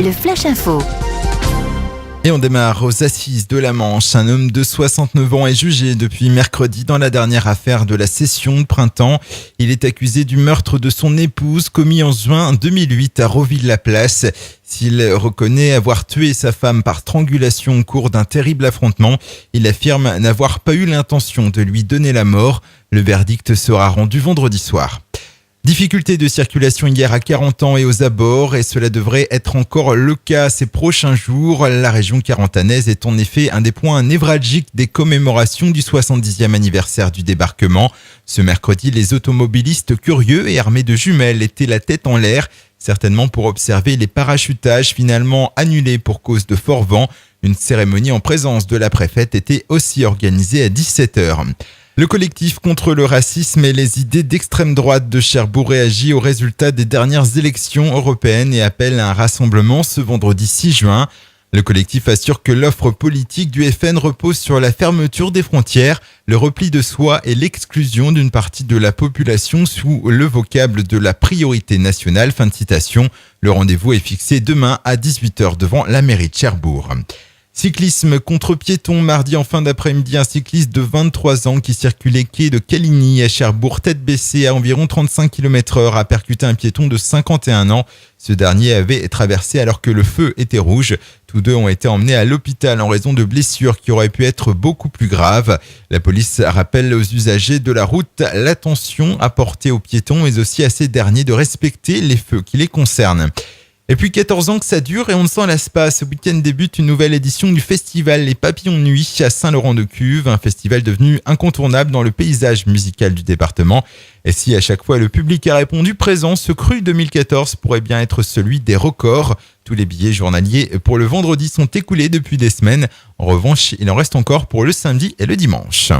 le Flash Info. Et on démarre aux assises de la Manche. Un homme de 69 ans est jugé depuis mercredi dans la dernière affaire de la session de printemps. Il est accusé du meurtre de son épouse commis en juin 2008 à Roville-la-Place. S'il reconnaît avoir tué sa femme par strangulation au cours d'un terrible affrontement, il affirme n'avoir pas eu l'intention de lui donner la mort. Le verdict sera rendu vendredi soir. Difficulté de circulation hier à 40 ans et aux abords, et cela devrait être encore le cas ces prochains jours. La région carantanaise est en effet un des points névralgiques des commémorations du 70e anniversaire du débarquement. Ce mercredi, les automobilistes curieux et armés de jumelles étaient la tête en l'air, certainement pour observer les parachutages finalement annulés pour cause de fort vent. Une cérémonie en présence de la préfète était aussi organisée à 17h. Le collectif contre le racisme et les idées d'extrême droite de Cherbourg réagit aux résultats des dernières élections européennes et appelle à un rassemblement ce vendredi 6 juin. Le collectif assure que l'offre politique du FN repose sur la fermeture des frontières, le repli de soi et l'exclusion d'une partie de la population sous le vocable de la priorité nationale. Fin de citation. Le rendez-vous est fixé demain à 18h devant la mairie de Cherbourg. Cyclisme contre piétons. Mardi en fin d'après-midi, un cycliste de 23 ans qui circulait quai de Caligny à Cherbourg, tête baissée à environ 35 km/h, a percuté un piéton de 51 ans. Ce dernier avait traversé alors que le feu était rouge. Tous deux ont été emmenés à l'hôpital en raison de blessures qui auraient pu être beaucoup plus graves. La police rappelle aux usagers de la route l'attention à porter aux piétons, mais aussi à ces derniers de respecter les feux qui les concernent. Et puis 14 ans que ça dure et on ne s'en lasse pas. Ce week-end débute une nouvelle édition du festival Les Papillons de Nuit à Saint-Laurent-de-Cuve, un festival devenu incontournable dans le paysage musical du département. Et si à chaque fois le public a répondu présent, ce cru 2014 pourrait bien être celui des records. Tous les billets journaliers pour le vendredi sont écoulés depuis des semaines. En revanche, il en reste encore pour le samedi et le dimanche.